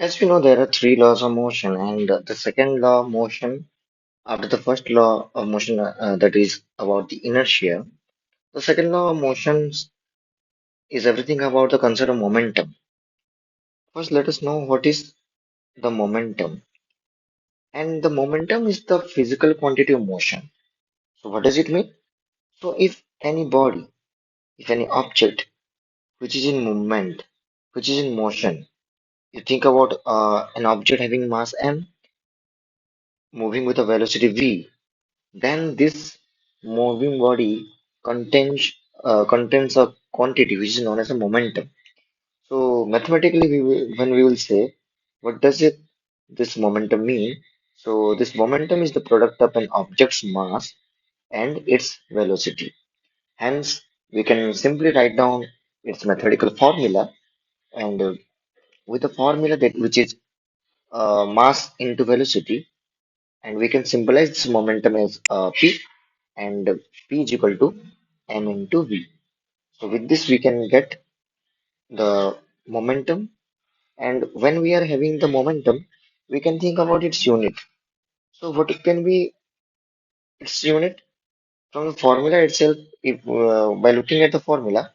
As we know, there are three laws of motion, and the second law of motion, after the first law of motion, that is about the inertia, the second law of motion is everything about the concept of momentum. First, let us know what is the momentum. And the momentum is the physical quantity of motion. So, what does it mean? So, if any body, if any object which is in movement, which is in motion, you think about an object having mass m moving with a velocity v, then this moving body contains a quantity which is known as a momentum. So mathematically, when we will say, what does it this momentum mean? So this momentum is the product of an object's mass and its velocity. Hence, we can simply write down its mathematical formula, and with the formula that which is mass into velocity, and we can symbolize this momentum as p, and p is equal to m into v. So with this we can get the momentum, and when we are having the momentum, we can think about its unit. So what it can be its unit from the formula itself, if by looking at the formula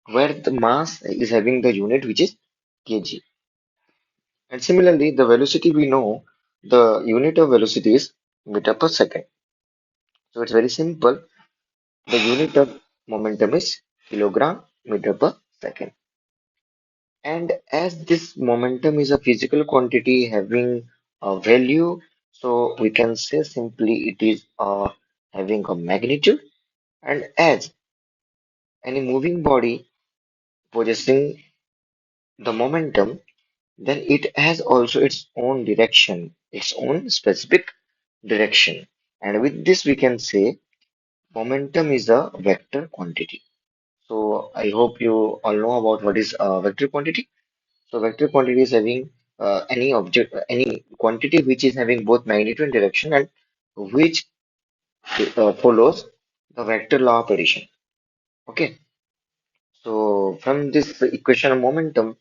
where the mass is having the unit which is kg, and similarly the velocity we know the unit of velocity is meter per second. So it's very simple. The unit of momentum is kilogram meter per second. And as this momentum is a physical quantity having a value, so we can say simply it is having a magnitude. And as any moving body possessing the momentum, then it has also its own direction, its own specific direction. And with this, we can say momentum is a vector quantity. So I hope you all know about what is a vector quantity. So vector quantity is having any object, any quantity which is having both magnitude and direction, and which follows the vector law of addition. Okay. So from this equation of momentum,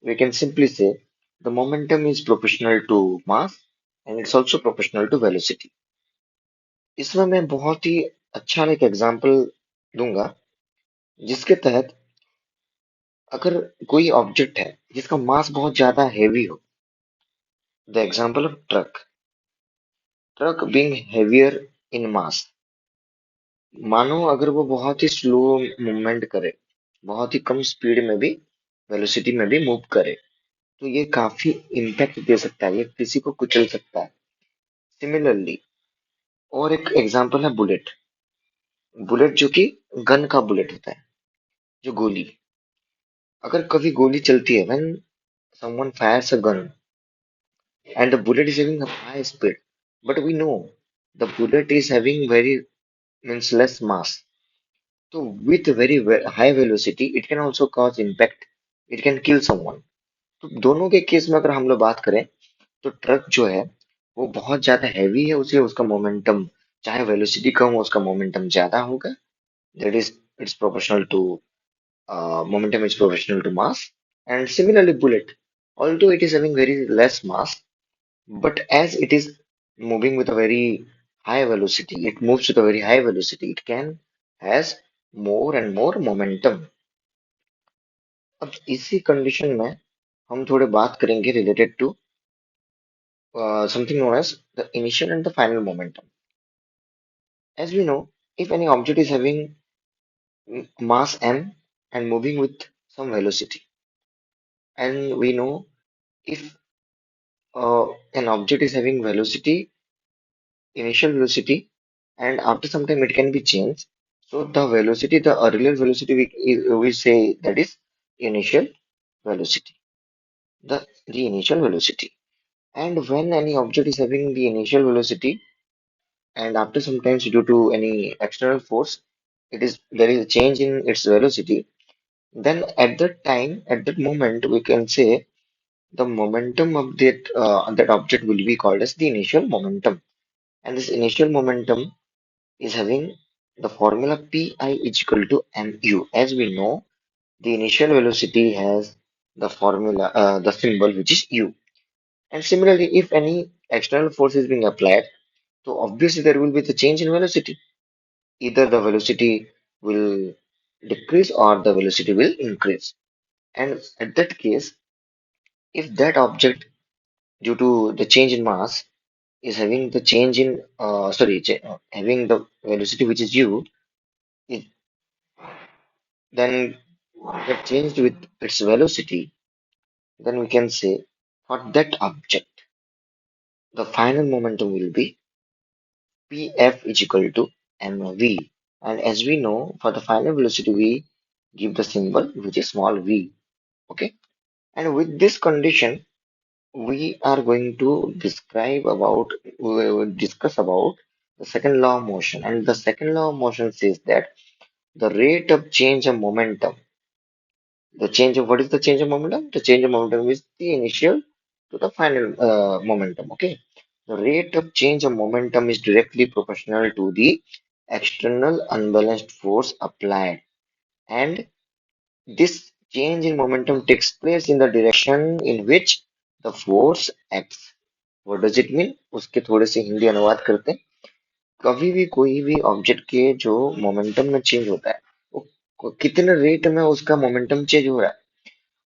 we can simply say the momentum is proportional to mass and it's also proportional to velocity. इसमें मैं बहुत ही अच्छा एक example दूंगा जिसके तहत अगर कोई ऑब्जेक्ट है जिसका मास बहुत ज्यादा हैवी हो, the example of truck being heavier in mass, मानो अगर वो बहुत ही स्लो मूवमेंट करे, बहुत ही कम स्पीड में भी वेलोसिटी में भी मूव करे, तो ये काफी इम्पैक्ट दे सकता है, ये किसी को कुचल सकता है। सिमिलरली और एक एग्जांपल है बुलेट। बुलेट जो कि गन का बुलेट होता है, जो गोली, अगर कभी गोली चलती है when someone fires a gun and the bullet is having a high speed, but we know the bullet is having very means less mass. So with very high velocity, it can also cause impact. It can kill someone. तो दोनों के case में अगर हम लोग बात करें तो ट्रक जो है वो बहुत ज्यादा हैवी है, उसे उसका मोमेंटम चाहे वेलोसिटी कम हो उसका मोमेंटम ज्यादा होगा, that is it's proportional to momentum is proportional to mass. And similarly bullet, although it is having very less mass, but as it is moving with a very high velocity, it moves with a very high velocity, it can has more and more momentum. अब इसी condition में हम थोड़े बात करेंगे related to something known as the initial and the final momentum. As we know, if any object is having mass m and moving with some velocity, and we know if an object is having velocity, initial velocity, and after some time it can be changed. So the velocity, the earlier velocity, we say that is initial velocity, the initial velocity. And when any object is having the initial velocity, and after some times due to any external force, there is a change in its velocity. Then at that time, at that moment, we can say the momentum of that object will be called as the initial momentum. And this initial momentum is having the formula pi is equal to mu. As we know, the initial velocity has the formula, the symbol which is u. And similarly, if any external force is being applied, so obviously there will be the change in velocity. Either the velocity will decrease or the velocity will increase. And at that case, if that object, due to the change in mass, is having the change in, having the velocity which is u, it then get changed with its velocity, then we can say for that object, the final momentum will be Pf is equal to mv. And as we know, for the final velocity, we give the symbol which is small v. Okay. And with this condition, we are going to we will discuss about the second law of motion. And the second law of motion says that the rate of change of momentum, what is the change of momentum? The change of momentum is the initial to the final momentum. Okay. The rate of change of momentum is directly proportional to the external unbalanced force applied. And this change in momentum takes place in the direction in which the force acts. What does it mean? उसके थोड़े से हिंदी अनुवाद करते हैं. कभी भी कोई भी ऑब्जेक्ट के जो मोमेंटम में चेंज होता है, वो कितने रेट में उसका मोमेंटम चेंज हो रहा है,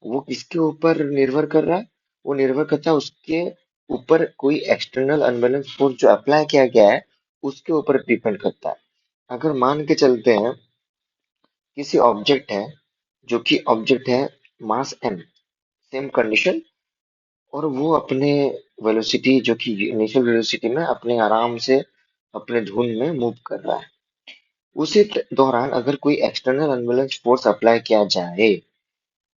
वो किसके ऊपर निर्भर कर रहा है? वो निर्भर करता है उसके ऊपर कोई एक्सटर्नल अनबैलेंस फोर्स जो अप्लाई किया गया है, उसके ऊपर डिपेंड करता है. अगर मान के चलते हैं किसी ऑब्जेक्ट है, जो कि ऑब्जेक्ट है मास m, सेम कंडीशन, और वो अपने वेलोसिटी जो कि इनिशियल वेलोसिटी में अपने आराम से अपने धुन में मूव कर रहा है. उसी दौरान अगर कोई एक्सटर्नल अनबैलेंस फोर्स अप्लाई किया जाए,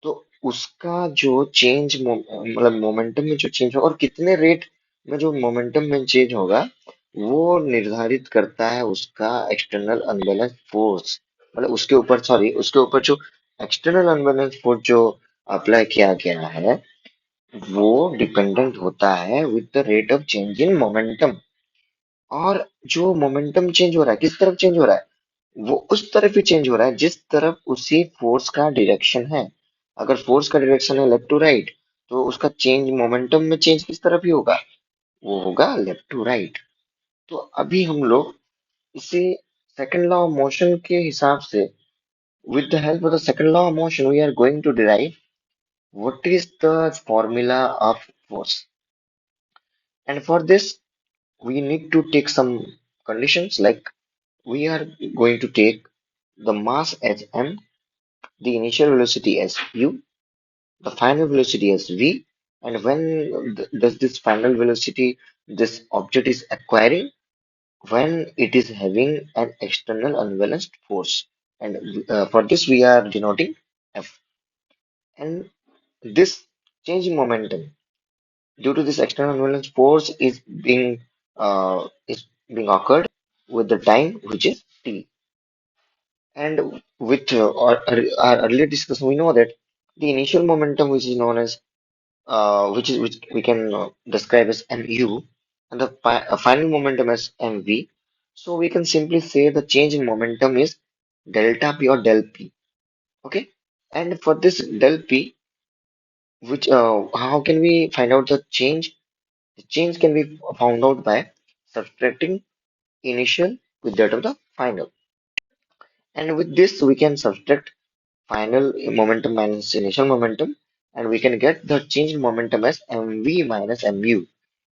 तो उसका जो चेंज मतलब मोमेंटम में जो चेंज होगा और कितने रेट में जो मोमेंटम में चेंज होगा, वो निर्धारित करता है उसका एक्सटर्नल अनबैलेंस फोर्स. मतलब उसके ऊपर जो एक्सटर्नल अनबैलेंस फोर्स जो अप्लाई किया गया है, वो डिपेंडेंट होता है with the rate of change in momentum. और जो मोमेंटम चेंज हो रहा है, किस तरफ चेंज हो रहा है? वो उस तरफ ही चेंज हो रहा है जिस तरफ उसी फोर्स का डायरेक्शन है. अगर फोर्स का डायरेक्शन है लेफ्ट टू राइट, तो उसका चेंज मोमेंटम में चेंज किस तरफ ही होगा? वो होगा लेफ्ट टू राइट. तो अभी हम लोग इसे सेकंड लॉ ऑफ मोशन के हिसाब से, with the help of the second law of motion, we are going to derive what is the formula of force. And for this, we need to take some conditions, like we are going to take the mass as m, the initial velocity as u, the final velocity as v, and when does this final velocity this object is acquiring? When it is having an external unbalanced force. And for this we are denoting f. And this change in momentum due to this external unbalanced force is being occurred with the time which is t. And with our earlier discussion, we know that the initial momentum, which is known as which we can describe as mu, and the final momentum as mv. So we can simply say the change in momentum is delta p or del p. Okay, and for this del p, which how can we find out the change? The change can be found out by subtracting initial with that of the final. And with this, we can subtract final momentum minus initial momentum, and we can get the change in momentum as mv minus mu.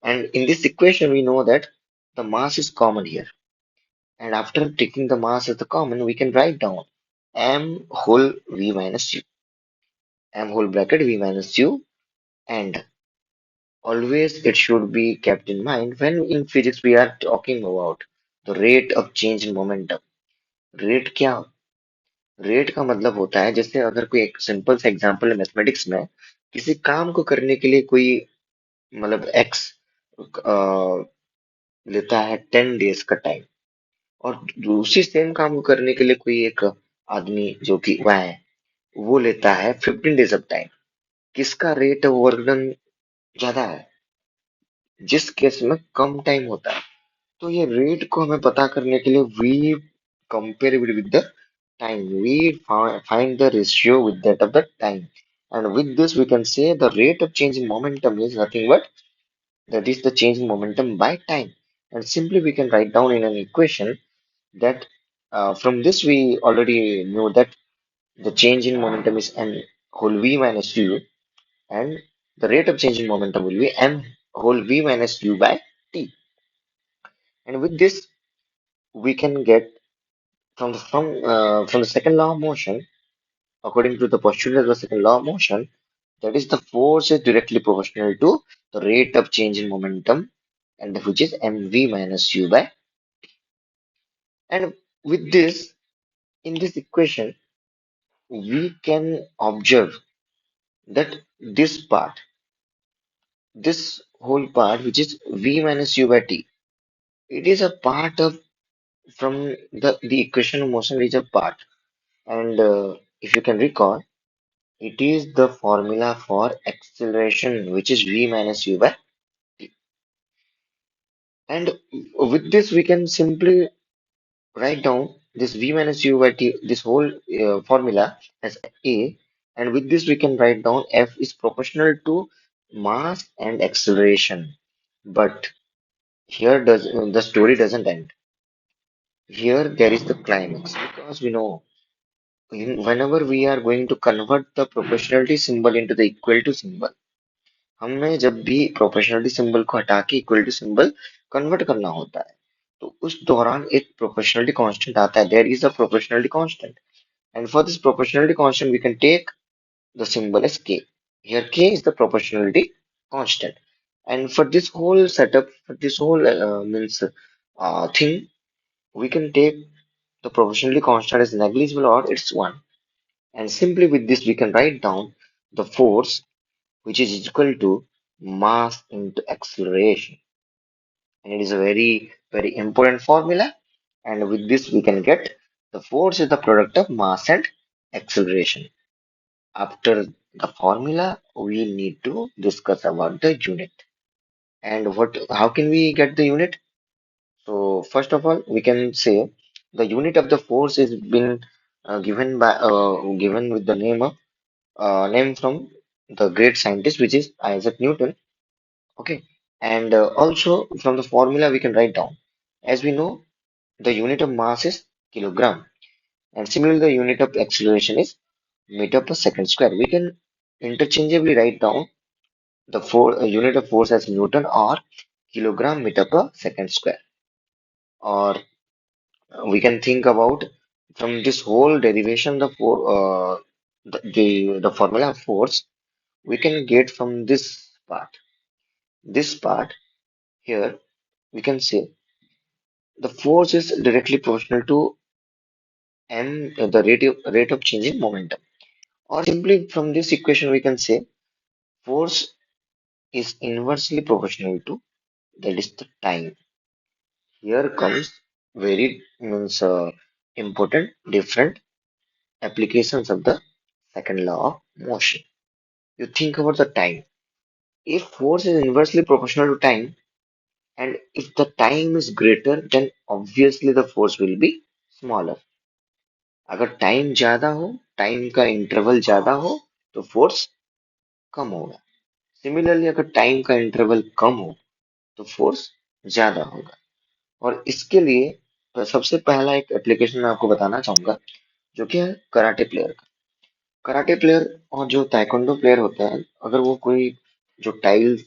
And in this equation, we know that the mass is common here. And after taking the mass as the common, we can write down m whole v minus u, m whole bracket v minus u. And always it should be kept in mind when in physics we are talking about the rate of change in momentum. Rate क्या? Rate का मतलब होता है, जैसे अगर कोई एक simple सा एग्जांपल है मैथमेटिक्स में, किसी काम को करने के लिए कोई मतलब एक्स लेता है 10 डेज का टाइम, और दूसरी सेम काम को करने के लिए कोई एक आदमी जो कि वह है, वो लेता है 15 डेज ऑफ टाइम. किसका रेट ऑफ वर्क डन ज्यादा है? जिस केस में कम टाइम होता है. तो ये रेट को हमें पता करने के लिए we compare with the time, we find the ratio with that of the time, and with this we can say the rate of change in momentum is nothing but that is the change in momentum by time. And simply we can write down in an equation that from this we already know that the change in momentum is m whole v minus u, and the rate of change in momentum will be m whole v minus u by t. And with this, we can get from the second law of motion, according to the postulate of the second law of motion, that is the force is directly proportional to the rate of change in momentum, and which is mv minus u by. And with this, in this equation, we can observe that this whole part, which is v minus u by t, it is a part of from the equation of motion is a part. And if you can recall, it is the formula for acceleration, which is v minus u by t. And with this, we can simply write down this v minus u by t, this whole formula as a. And with this, we can write down f is proportional to mass and acceleration. But here does the story doesn't end. Here there is the climax, because we know whenever we are going to convert the proportionality symbol into the equal to symbol, हमें जब भी proportionality symbol को हटा के equality symbol convert करना होता है, तो उस दौरान एक प्रोपोर्शनलिटी कांस्टेंट आता है, there is a proportionality constant, and for this proportionality constant we can take the symbol as k. Here k is the proportionality constant, and for this whole setup, for this whole thing, we can take the proportionality constant as negligible or it's one. And simply with this, we can write down the force, which is equal to mass into acceleration. And it is a very, very important formula. And with this, we can get the force is the product of mass and acceleration. After the formula, we need to discuss about the unit. And how can we get the unit? So first of all, we can say the unit of the force is been given with the name from the great scientist, which is Isaac Newton. Okay, and also from the formula we can write down. As we know, the unit of mass is kilogram, and similarly, the unit of acceleration is meter per second square. We can interchangeably write down the unit of force as Newton or kilogram meter per second square. Or we can think about from this whole derivation the formula of force we can get from this part. This part here we can say the force is directly proportional to the rate of change in momentum. Or simply from this equation we can say force is inversely proportional to, that is the time. Here comes very means important different applications of the second law of motion. You think about the time. If force is inversely proportional to time, and if the time is greater, then obviously the force will be smaller. अगर time ज्यादा हो, time का interval ज्यादा हो, तो force कम होगा. Similarly अगर time का इंटरवल कम हो, तो फोर्स ज्यादा होगा. और इसके लिए सबसे पहला एक एप्लीकेशन मैं आपको बताना चाहूंगा, जो कि है कराटे प्लेयर का. कराटे प्लेयर और जो ताइक्वांडो प्लेयर होता है, अगर वो कोई जो टाइल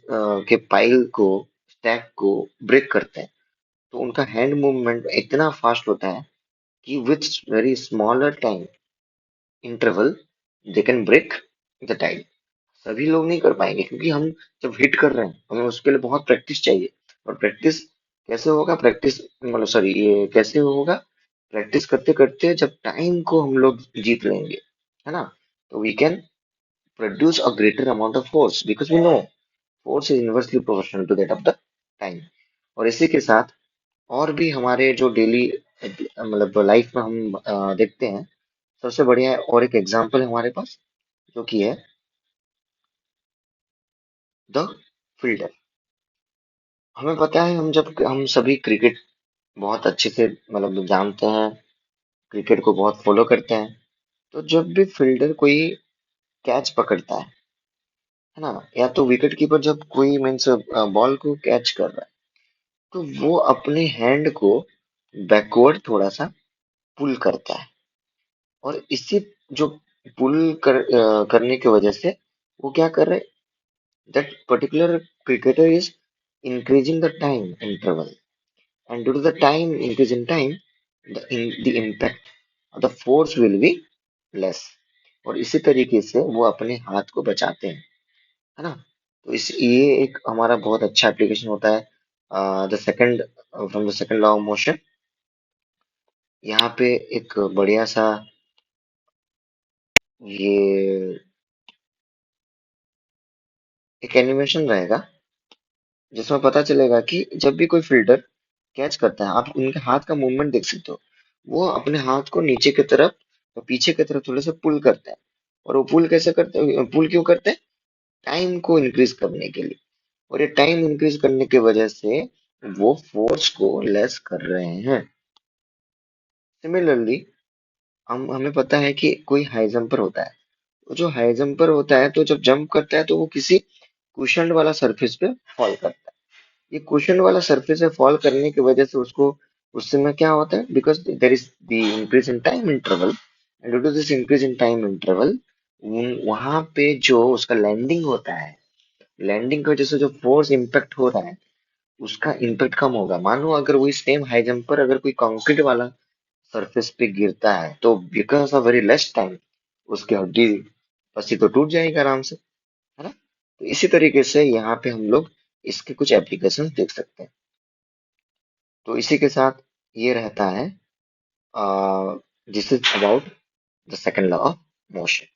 के पाइल को स्टैक को ब्रेक करते हैं, तो उनका हैंड मूवमेंट इतना फास्ट होता है कि with very smaller time interval they can break the tile. सभी लोग नहीं कर पाएंगे, क्योंकि हम जब हिट कर रहे हैं हमें उसके लिए बहुत प्रैक्टिस चाहिए. और प्रैक्टिस कैसे होगा, प्रैक्टिस मतलब सॉरी ये कैसे होगा, प्रैक्टिस करते करते जब टाइम को हम लोग जीत लेंगे, है ना, तो we can produce a greater amount of force, because we know force is inversely proportional to that of the time. और इसी के साथ और भी हमारे जो डेली मतलब लाइफ में हम देखते हैं, सबसे बढ़िया और एक एग्जांपल है हमारे पास, जो कि है द फील्डर. हमें पता है हम सभी क्रिकेट बहुत अच्छे से मतलब जानते हैं, क्रिकेट को बहुत फॉलो करते हैं. तो जब भी फील्डर कोई कैच पकड़ता है है ना। या तो विकेट कीपर जब कोई मीन्स बॉल को कैच कर रहा है तो वो अपने हैंड को बैकवर्ड थोड़ा सा पुल करता है, और इसी जो करने की वजह से वो क्या कर रहे हैं, that particular cricketer is increasing the time interval, and due to the time increase in time, the impact the force will be less, और इसी तरीके से वो अपने हाथ को बचाते हैं, है ना। तो इस ये एक हमारा बहुत अच्छा एप्लीकेशन होता है the second from the second law of motion. यहाँ पे एक बढ़िया सा ये एक एनिमेशन रहेगा जिसमें पता चलेगा कि जब भी कोई फील्डर कैच करता है, आप उनके हाथ का मूवमेंट देख सकते हो। वो अपने हाथ को नीचे की तरफ और पीछे की तरफ थोड़ा सा पुल करते हैं, और वो पुल कैसे करते हैं, पुल क्यों करते हैं, टाइम को इंक्रीज करने के लिए। और ये टाइम इंक्रीज करने की वजह से वो फोर्स को लेस कर रहे हैं। सिमिलरली हमें पता है कि कोई हाई जंपर होता है, तो जो हाई जंपर होता है तो जब जंप करता है तो वो किसी कुशन वाला सरफेस पे फॉल करता है। ये कुशन वाला सरफेस पे फॉल करने की वजह से उसको उस समय क्या होता है, because there is the increase in time interval, and due to this increase in time interval वहां पे जो उसका लैंडिंग होता है, लैंडिंग की वजह से जो फोर्स इम्पेक्ट हो रहा है उसका इम्पेक्ट कम होगा। मानो अगर वही सेम हाई जंप पर अगर कोई कंक्रीट वाला सरफेस पे गिरता है तो because of very less time उसकी हड्डी पसी तो टूट जाएगी आराम से, है ना। तो इसी तरीके से यहाँ पे हम लोग इसके कुछ एप्लीकेशन देख सकते हैं। तो इसी के साथ ये रहता है this is about the second law of motion.